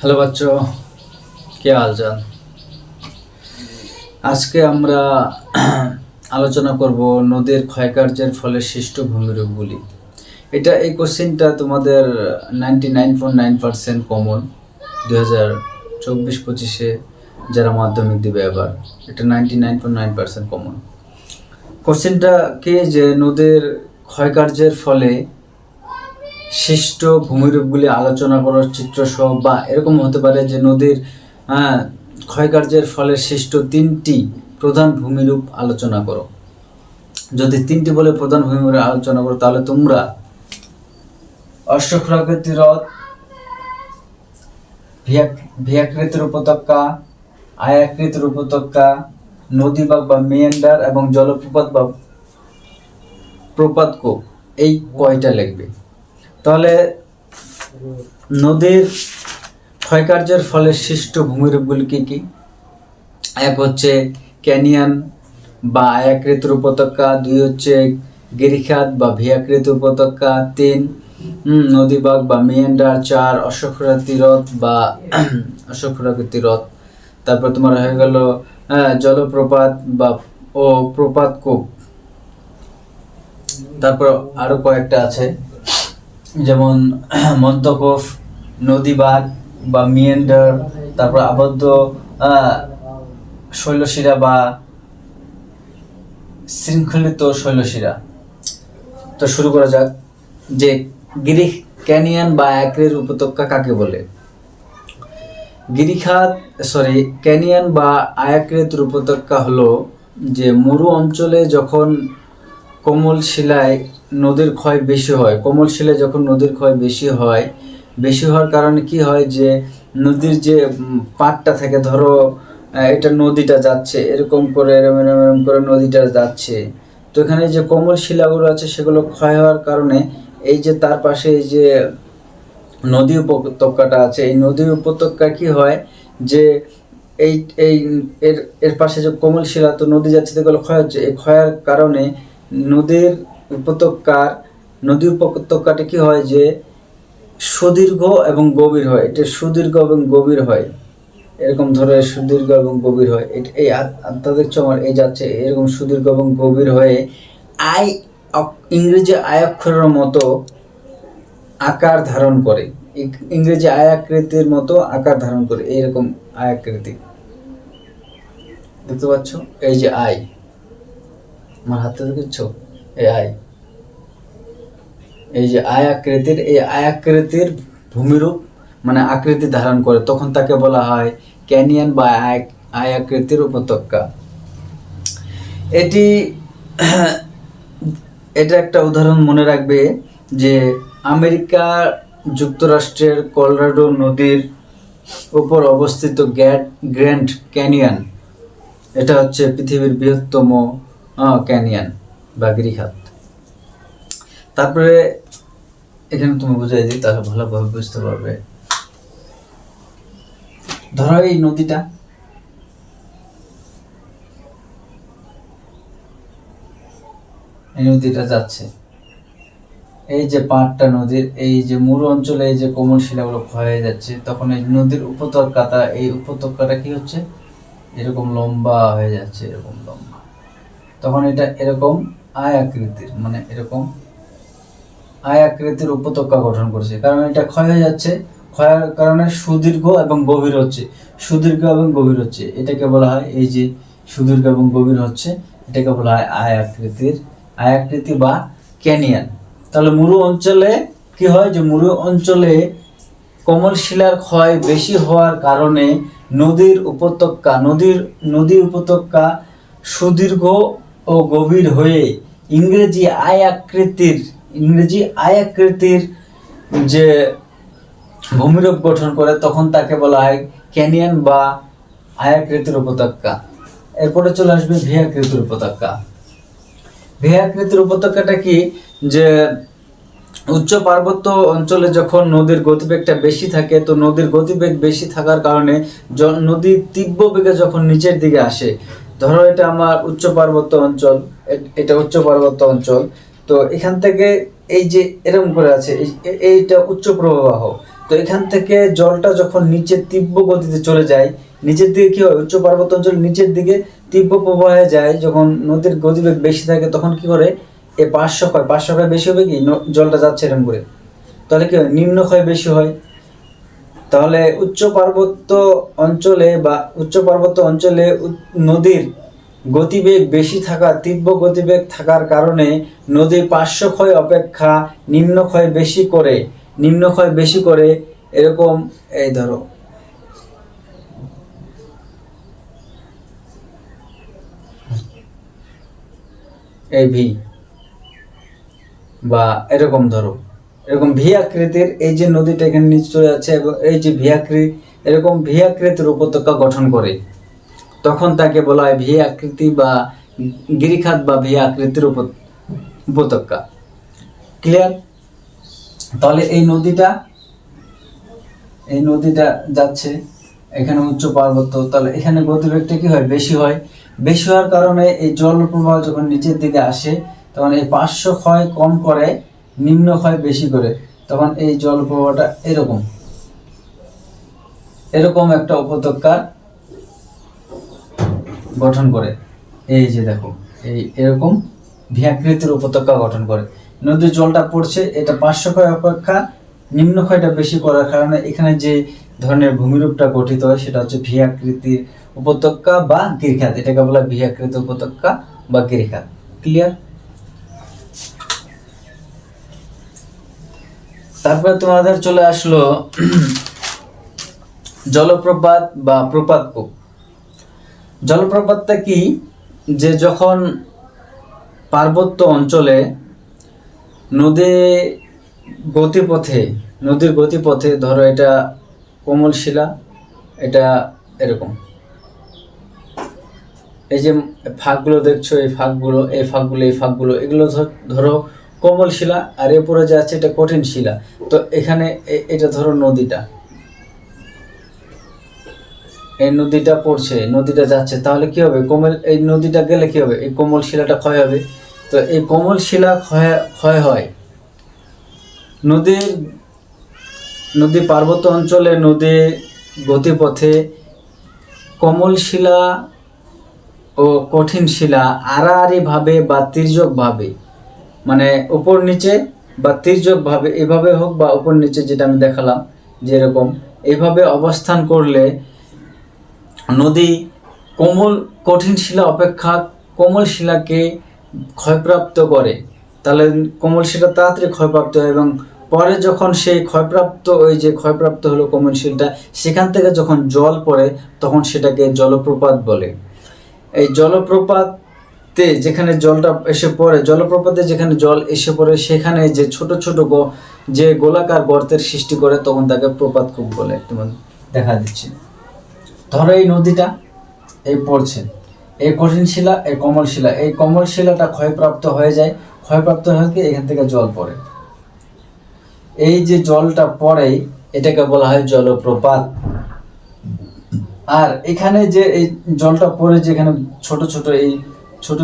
Hello बच्चों, क्या हाल चाल। আজকে আমরা আলোচনা করব নদীর ক্ষয়কার্যের ফলে সৃষ্ট ভূমিরূপগুলি। এই কোশ্চেনটা তোমাদের 99.9% কমন 2024-25-এ যারা মাধ্যমিক দিবে এবার, এটা 99.9% কমন। কোশ্চেনটা কি যে নদীর ক্ষয়কার্যের ফলে সৃষ্ট ভূমিরূপগুলি আলোচনা করার চিত্রসহ, বা এরকম হতে পারে যে নদীর ক্ষয়কার্যের ফলে সৃষ্ট 3টি প্রধান ভূমিরূপ আলোচনা করো। যদি 3টি বলে প্রধান ভূমিরূপ আলোচনা করো তাহলে তোমরা অশ্বক্ষুরাকৃতি হ্রদ, ভিয়াকৃতির উপত্যকা, আয়াকৃতির উপত্যকা, নদীবাগ বা মেয়েন্ডার এবং জলপ্রপাত বা প্রপাতকূপ, এই কয়টা লিখবে। তাহলে নদীর ক্ষয়কার্যের ফলে সৃষ্ট ভূমিরূপগুলি কি কি? এক হচ্ছে ক্যানিয়ন বা আয়াকৃতির উপত্যকা, 2 হচ্ছে গিরিখাত বা ভিয়াকৃতি উপত্যকা, 3 নদীবাগ বা মেয়েন্ডার, 4 অশ্বক্ষুরাকৃতি হ্রদ বা অশ্বক্ষুরাকৃতি হ্রদ। তারপর তোমার হয়ে গেল জলপ্রপাত বা প্রপাতকূপ। তারপর আরো কয়েকটা আছে, যেমন মধ্যকূপ, নদীবাগ বা মিয়েন্ডার, তারপর আবদ্ধ শৈলশিরা বা শৃঙ্খলিত শৈলশিরা। তো শুরু করা যাক যে ক্যানিয়ন বা আয়াকৃতির উপত্যকা কাকে বলে। ক্যানিয়ন বা আয়াকৃতির উপত্যকা হলো যে মরু অঞ্চলে যখন কোমল শিলায় নদীর ক্ষয় বেশি হয়, কোমল শিলায় যখন নদীর ক্ষয় বেশি হওয়ার কারণে কি হয় যে নদীর যে পাড়টা থাকে, ধরো এটা নদীটা যাচ্ছে এরকম করে এরম করে নদীটা যাচ্ছে, তো এখানে যে কোমল শিলাগুলো আছে সেগুলো ক্ষয় হওয়ার কারণে এই যে তার পাশে এই যে নদী উপত্যকাটা আছে, এই নদী উপত্যকা কি হয় যে এই এই এর এর পাশে যে কোমল শিলা, তো নদী যাচ্ছে এগুলো ক্ষয় হচ্ছে, এই ক্ষয়ের কারণে নদী উপত্যকাটি কি হয় যে সুদীর্ঘ এবং গভীর হয়। এটা সুদীর্ঘ এবং গভীর হয়, এরকম ধরে সুদীর্ঘ এবং গভীর হয়। এই আত্মা দেখছো আমার, এই যাচ্ছে এরকম সুদীর্ঘ এবং গভীর হয়ে ইংরেজি আয়ক্ষরের মতো আকার ধারণ করে, ইংরেজি আয়াকৃতির মতো আকার ধারণ করে, এইরকম আয়াকৃতি দেখতে পাচ্ছ। এই যে আমার হাতে দেখছো, এই যে আয়াকৃতির ভূমিরূপ মানে আকৃতি ধারণ করে, তখন তাকে বলা হয় ক্যানিয়ন বা আয়াকৃতির উপত্যকা। এটা একটা উদাহরণ মনে রাখবে যে আমেরিকা যুক্তরাষ্ট্রের কলোরাডো নদীর উপর অবস্থিত গ্র্যান্ড ক্যানিয়ন, এটা হচ্ছে পৃথিবীর বৃহত্তম ক্যানিয়ন বা গিরিখাত। তারপরে এখানে তুমি বুঝাই দিই তাহলে ভালোভাবে বুঝতে পারবে। ধরো এই নদীটা, এই নদীটা যাচ্ছে, এই যে পাড়টা নদীর, এই যে মরু অঞ্চলে এই যে কোমল শিলাগুলো ক্ষয় হয়ে যাচ্ছে, তখন এই নদীর উপত্যকাটা কি হচ্ছে, এরকম লম্বা হয়ে যাচ্ছে, এরকম লম্বা, তখন এটা এরকম আয়াকৃতির মানে এরকম আয়াকৃতির উপত্যকা গঠন করেছে, কারণ এটা ক্ষয় হয়ে যাচ্ছে, ক্ষয়ের কারণে সুদীর্ঘ এবং গভীর হচ্ছে, এটাকে বলা হয়, এই যে সুদীর্ঘ এবং গভীর হচ্ছে, এটাকে বলা হয় আয়াকৃতি বা ক্যানিয়ন। তাহলে মরু অঞ্চলে কি হয় যে মরু অঞ্চলে কোমল শিলার ক্ষয় বেশি হওয়ার কারণে নদী উপত্যকা সুদীর্ঘ ও গভীর হয়ে ইংরেজি আয়াকৃতির যে ভূমিরূপ গঠন করে, তখন তাকে বলা হয় ক্যানিয়ন বা আয়াকৃতির উপত্যকা। এরপরে চলে আসবে ভিয়াকৃতির উপত্যকাটা কি, যে উচ্চ পার্বত্য অঞ্চলে যখন নদীর গতিবেগটা বেশি থাকে, তো নদীর গতিবেগ বেশি থাকার কারণে নদী তীব্র বেগে যখন নিচের দিকে আসে, ধরো এটা আমার উচ্চ পার্বত্য অঞ্চল, তো এখান থেকে এই যে এরকম করে আছে, এইটা উচ্চ প্রবাহ, তো এখান থেকে জলটা যখন নিচে তীব্র গতিতে চলে যায়, নিচের দিকে কি হয়, উচ্চ পার্বত্য অঞ্চল নিচের দিকে তীব্র প্রবাহে যায়, যখন নদীর গতিবেগ বেশি থাকে তখন কি করে এই পার্শ্বক্ষয় বেশি হবে, কি জলটা যাচ্ছে এরকম করে, তাহলে কি হয়, নিম্নক্ষয় বেশি হয়। তাহলে উচ্চ পার্বত্য অঞ্চলে নদীর গতিবেগ বেশি থাকা, তীব্র গতিবেগ থাকার কারণে নদীর পার্শ্বক্ষয় অপেক্ষা নিম্নক্ষয় বেশি করে এরকম, এই ধরো এই ভি বা এরকম ধরো, এরকম ভি আকৃতির এই যে নদীটা এখানে নিচে চলে যাচ্ছে এবং এই যে এরকম ভি আকৃতির উপত্যকা গঠন করে, তখন তাকে বলা হয় ভি আকৃতি বা গিরিখাত বা ভি আকৃতির উপত্যকা। ক্লিয়ার? তাহলে এই নদীটা যাচ্ছে এখানে উচ্চ পার্বত্য, তাহলে এখানে গতিবেগটা কি হয়, বেশি হওয়ার কারণে এই জলপ্রবাহ যখন নিচের দিকে আসে তখন এই পার্শ্বক্ষয় কম করে, নিম্নক্ষয় বেশি করে, তখন এই জলপ্রবাহটা এরকম একটা উপত্যকা গঠন করে। এই যে দেখো, এরকম ভিয়াকৃতির উপত্যকা গঠন করে। নদীর জলটা পড়ছে, এটা পার্শ্বক্ষয় অপেক্ষা নিম্নক্ষয়টা বেশি করার কারণে এখানে যে ধরনের ভূমিরূপটা গঠিত হয় সেটা হচ্ছে ভিয়াকৃতির উপত্যকা বা গিরিখাত। এটাকে বলা হয় ভিয়াকৃতি উপত্যকা বা গিরিখাত। ক্লিয়ার? তারপরে তোমাদের চলে আসলো জলপ্রপাত বা প্রপাতকূপ। জলপ্রপাতটা কি, যে যখন পার্বত্য অঞ্চলে নদীর গতিপথে ধরো এটা কোমল শিলা, এটা এরকম, এই যে ফাঁকগুলো দেখছো, এই ফাঁকগুলো এগুলো ধরো কোমল শিলা, আর এরপরে যে আছে এটা কঠিন শিলা। তো এখানে এটা ধরো এই নদীটা পড়ছে, নদীটা যাচ্ছে, তাহলে কি হবে, এই নদীটা গেলে কি হবে, এই কোমল শিলাটা ক্ষয় হবে। তো এই কোমল শিলা ক্ষয় হয় নদী পার্বত্য অঞ্চলে নদীর গতিপথে কোমল শিলা ও কঠিন শিলা আড়াআড়ি ভাবে বা তির্যক ভাবে, মানে উপর নিচে বা তির্যক ভাবে, এভাবে হোক বা উপর নিচে, যেটা আমি দেখালাম যেরকম, এইভাবে অবস্থান করলে নদী কঠিন শিলা অপেক্ষা কোমল শিলাকে ক্ষয়প্রাপ্ত করে। তাহলে কোমল শিলা তাড়াতাড়ি ক্ষয়প্রাপ্ত হয় এবং পরে যখন সেই ক্ষয়প্রাপ্ত হলো কোমল শিলাটা, সেখান থেকে যখন জল পড়ে তখন সেটাকে জলপ্রপাত বলে। এই জলপ্রপাতে যেখানে জল এসে পড়ে সেখানে যে ছোট ছোট যে গোলাকার গর্তের সৃষ্টি করে, তখন তাকে প্রপাতকূপ বলে। তোমার দেখা দিচ্ছে, ধরো এই নদীটা এই পড়ছে, এই কঠিন শিলা, এই কোমল শিলাটা ক্ষয়প্রাপ্ত হয়ে যায়, এখান থেকে জল পড়ে, এই যে জলটা পড়ে এটাকে বলা হয় জলপ্রপাত। আর এখানে যে এই জলটা পড়ে যেখানে ছোট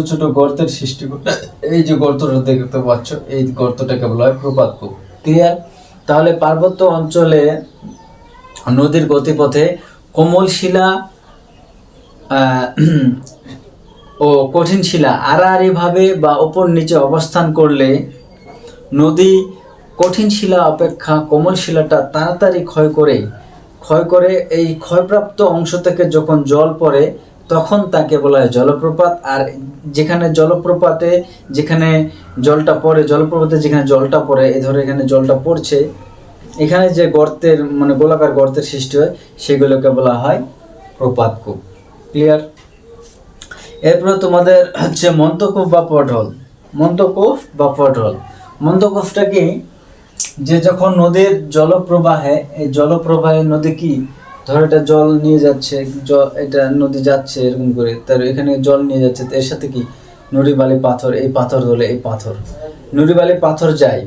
ছোট গর্তের সৃষ্টি করে, এই যে গর্তটা দেখতে পাচ্ছ, এই গর্তটাকে বলা হয় প্রপাতকূপ। ক্লিয়ার? তাহলে পার্বত্য অঞ্চলে নদীর গতিপথে কোমল শিলা ও কঠিন শিলা আড়াআড়ি ভাবে বা উপর নিচে অবস্থান করলে নদী কঠিন শিলা অপেক্ষা কোমল শিলাটা তাড়াতাড়ি ক্ষয় করে এই ক্ষয়প্রাপ্ত অংশ থেকে যখন জল পড়ে তখন তাকে বলা হয় জলপ্রপাত। আর যেখানে জলপ্রপাতে যেখানে জলটা পড়ে, এই ধরো এখানে জলটা পড়ছে, এখানে যে গর্তের মানে গোলাকার গর্তের সৃষ্টি হয় সেগুলোকে বলা হয় প্রপাতকূপ। ক্লিয়ার? এরপরে তোমাদের হচ্ছে মন্তকূপ বা পটহল। মন্তকূপটা কি, যে যখন নদীর জলপ্রবাহে নদী কি, ধরো এটা জল নিয়ে যাচ্ছে, এটা নদী যাচ্ছে এরকম করে, তার এখানে জল নিয়ে যাচ্ছে, এর সাথে কি নুড়ি বালি পাথর, এই পাথর হলে এই নুড়ি বালি পাথর যায়,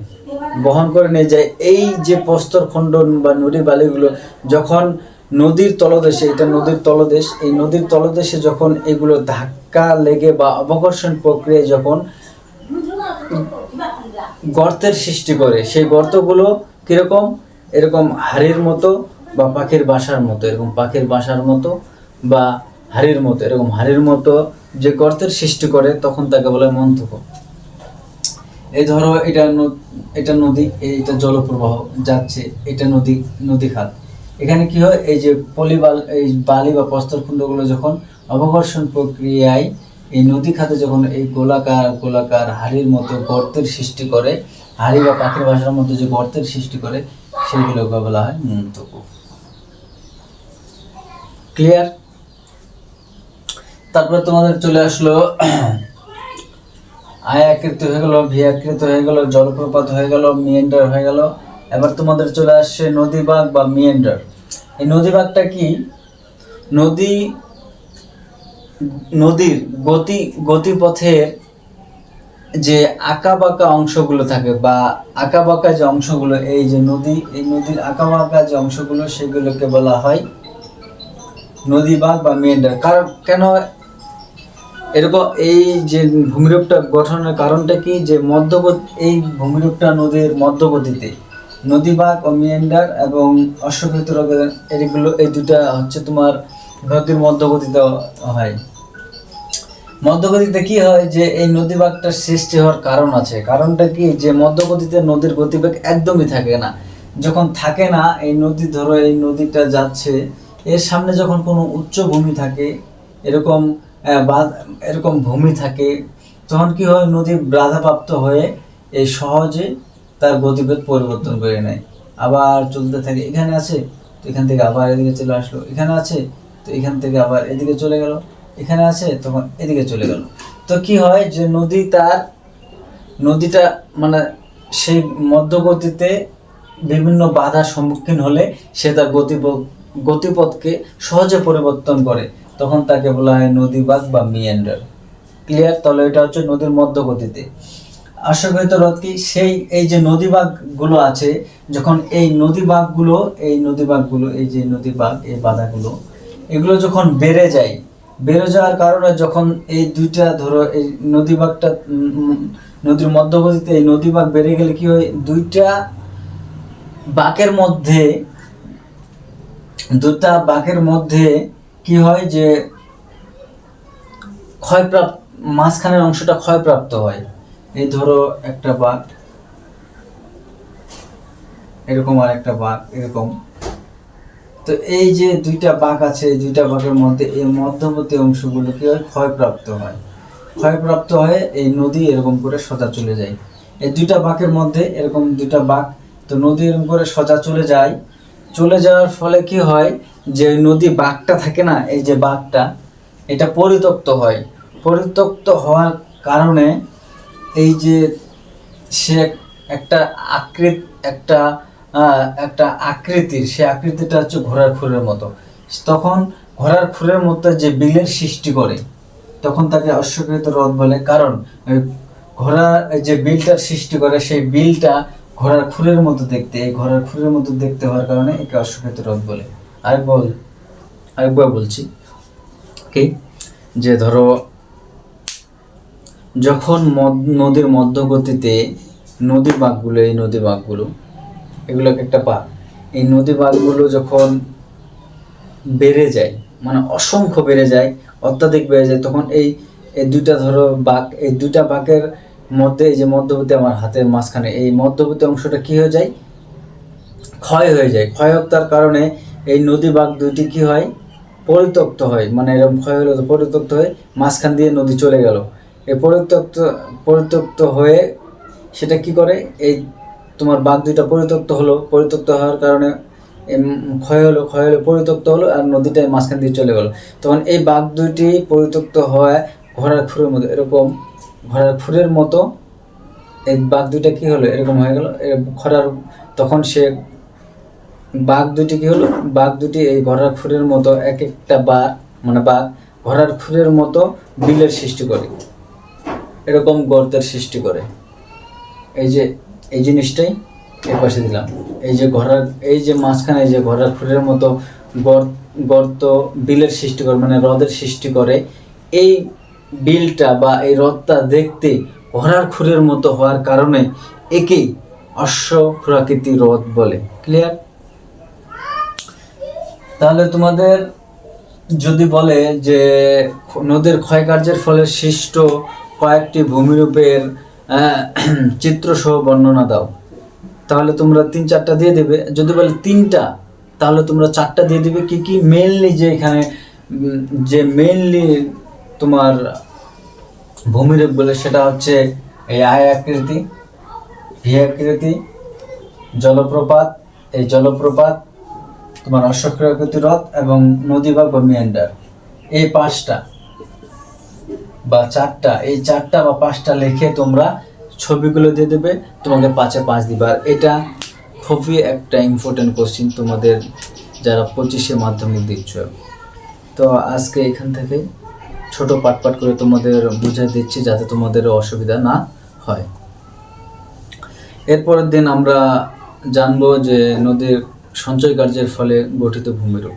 বহন করে নিয়ে যায়। এই যে প্রস্তর খণ্ডন বা নুড়ি বালিগুলো যখন নদীর তলদেশে, এটা নদীর তলদেশ, এই নদীর তলদেশে যখন এগুলো ধাক্কা লেগে বা অবঘর্ষণ প্রক্রিয়ায় যখন গর্তের সৃষ্টি করে, সেই গর্তগুলো কিরকম, এরকম হাড়ির মতো বা পাখির বাসার মতো, এরকম পাখির বাসার মতো বা হাড়ির মতো, এরকম হাড়ির মতো যে গর্তের সৃষ্টি করে তখন তাকে বলে মন্থক। এই ধরো এটা নদী, এটা জলপ্রবাহ যাচ্ছে, এটা নদী খাত। এখানে কি হয়, এই যে এই বালি বা প্রস্তরখণ্ডগুলো যখন অবঘর্ষণ প্রক্রিয়ায় এই নদী খাতে যখন এই গোলাকার হাড়ির মতো গর্তের সৃষ্টি করে, হাড়ি বা পাখির বাসার মতো যে গর্তের সৃষ্টি করে, সেগুলোকে বলা হয় মন্থক। ক্লিয়ার? তারপরে তোমাদের চলে আসলো আয় আকৃতি হয়ে গেল, ভি আকৃতি হয়ে গেল, জলপ্রপাত হয়ে গেল, মিয়েন্ডার হয়ে গেল। এবার তোমাদের চলে আসছে নদীবাগ বা মিয়েন্ডার। এই নদীবাগটা কি? নদীর গতিপথের যে আঁকাবাঁকা অংশগুলো থাকে বা আঁকাবাঁকা যে অংশগুলো, এই নদীর আঁকাবাঁকা যে অংশগুলো, সেগুলোকে বলা হয় নদীবাগ বা মিয়েন্ডার। কারণ কেন এরকম এই যে ভূমিরূপটা গঠনের কারণটা কি, যে এই ভূমিরূপটা নদীর মধ্যগতিতে, নদীবাগ ও মিয়েন্ডার এবং অশ্বক্ষেত্র এই দুটা হচ্ছে তোমার নদীর মধ্যগতিতে হয়। মধ্যগতিতে কি হয়, যে এই নদীবাগটার সৃষ্টি হওয়ার কারণ আছে। কারণটা কি, যে মধ্যগতিতে নদীর গতিবেগ একদমই থাকে না। যখন থাকে না, এই নদীটা যাচ্ছে, এর সামনে যখন কোনো উচ্চ ভূমি থাকে, এরকম ভূমি থাকে, তখন কি হয়, নদী বাধাপ্রাপ্ত হয়ে এই সহজে তার গতিবেগ পরিবর্তন করে নেয়, আবার চলতে থাকে। এখানে আছে তো এখান থেকে আবার এদিকে চলে আসলো, এখানে আছে তো এখান থেকে আবার এদিকে চলে গেল, এখানে আছে তখন এদিকে চলে গেল। তো কি হয়, যে নদীটা মানে সেই মধ্যগতিতে বিভিন্ন বাধার সম্মুখীন হলে সে তার গতিপথকে সহজে পরিবর্তন করে, তখন তাকে বলা হয় নদীবাগ বা মিয়েন্ডার। ক্লিয়ার? তাহলে এটা হচ্ছে নদীর মধ্যগতিতে। অশ্বক্ষেত্র হ্রদ কি, এই যে নদীবাগগুলো আছে, যখন এই নদীবাগগুলো এই যে নদীবাগ, এই বাধাগুলো, এগুলো যখন বেড়ে যাওয়ার কারণে, যখন এই দুইটা ধরো এই নদীবাগটা নদীর মধ্যগতিতে এই নদীবাগ বেড়ে গেলে কি হয়, দুইটা বাঁকের মধ্যে কি হয়, যে মাঝখানের অংশটা ক্ষয়প্রাপ্ত হয়। এই ধরো একটা বাঁক, এরকম আর একটা বাঁক, এরকম। তো এই যে দুইটা বাঁক আছে, এই দুইটা বাঁকের মধ্যে এই মধ্যবর্তী অংশগুলো কি হয়, ক্ষয়প্রাপ্ত হয়ে এই নদী এরকম করে সোজা চলে যায়। এই দুইটা বাঁকের মধ্যে এরকম দুইটা বাঁক, তো নদী এরকম করে সোজা চলে যাওয়ার ফলে কি হয়, যে নদী বাঁকটা থাকে না, এই যে বাঁকটা, এটা পরিত্যক্ত হওয়ার কারণে এই যে সে একটা আকৃতির, সে আকৃতিটা হচ্ছে ঘোড়ার খুরের মতো। তখন ঘোড়ার খুরের মতো যে বিলের সৃষ্টি করে, তখন তাকে অশ্বক্ষেত্র হ্রদ বলে। কারণ ঘোড়ার যে বিলটার সৃষ্টি করে, সেই বিলটা ঘোড়ার খুরের মতো দেখতে, এই ঘোড়ার খুরের মতো দেখতে হওয়ার কারণে একে অশ্বক্ষেত্র হ্রদ বলে। আরেকবার বলছি কি, যে ধরো যখন নদীর মধ্যগতিতে এই নদীবাগগুলো এগুলোকে একটা বাঁক, এই নদীবাগগুলো যখন বেড়ে যায়, মানে অসংখ্য বেড়ে যায়, অত্যাধিক বেড়ে যায়, তখন এই দুইটা ধরো বাঁক, এই দুইটা বাঁকের মধ্যে এই যে মধ্যবর্তী, আমার হাতের মাঝখানে এই মধ্যবর্তী অংশটা কি হয়ে যায়, ক্ষয় হয়ে যায়। ক্ষয়তার কারণে এই নদীবাগ দুইটি কি হয়, পরিত্যক্ত হয়। মানে এরকম ক্ষয় হলো, পরিত্যক্ত হয়ে মাঝখান দিয়ে নদী চলে গেল। এই পরিত্যক্ত হয়ে সেটা কি করে, এই তোমার বাঘ দুইটা পরিত্যক্ত হওয়ার কারণে ক্ষয় হলো, পরিত্যক্ত হলো, আর নদীটা মাঝখান দিয়ে চলে গেল। তখন এই বাঘ দুইটি পরিত্যক্ত হওয়ায় ঘোড়ার খুরের মতো এই বাঘ দুইটা কি হলো, এরকম হয়ে গেল তখন সে বাঘ দুটি কি হলো, বাঘ দুটি এই ঘোড়ার খুরের মতো এক একটা বাঘ ঘোড়ার খুরের মতো বিলের সৃষ্টি করে, এরকম গর্তের সৃষ্টি করে। এই জিনিসটাই এর পাশে দিলাম। এই যে মাঝখানে যে ঘোড়ার খুরের মতো গর্ত বিলের সৃষ্টি করে, মানে হ্রদের সৃষ্টি করে, এই বিলটা বা এই হ্রদটা দেখতে ঘোড়ার খুরের মতো হওয়ার কারণে একেই অশ্বক্ষুরাকৃতি হ্রদ বলে। ক্লিয়ার? তাহলে তোমাদের যদি বলে যে নদীর ক্ষয়কার্যের ফলে সৃষ্ট কয়েকটি ভূমিরূপের চিত্রসহ বর্ণনা দাও, তাহলে তোমরা 3-4টা দিয়ে দেবে। যদি বলে 3টা, তাহলে তোমরা 4টা দিয়ে দিবে। কি কি মেইনলি, যে এখানে যে মেইনলি তোমার ভূমিরূপ বলে, সেটা হচ্ছে এই আয় আকৃতি, ভি আকৃতি, জলপ্রপাত, এই জলপ্রপাত, তোমার অশ্বক্ষুরাকৃতি হ্রদ এবং নদীভাগ বা মিয়ান্ডার। এই 5টা বা 4টা, এই 4টা বা 5টা লিখে তোমরা ছবিগুলো দিয়ে দেবে, তোমাকে 5-এ 5 দিবে। আর এটা খুবই একটা ইম্পর্টেন্ট কোশ্চিন তোমাদের যারা 25-এ মাধ্যমিক দিচ্ছ। তো আজকে এখান থেকে ছোট পাট করে তোমাদের বুঝিয়ে দিচ্ছি, যাতে তোমাদের অসুবিধা না হয়। এরপরের দিন আমরা জানবো যে নদীর সঞ্চয় কার্যের ফলে গঠিত ভূমিরূপ।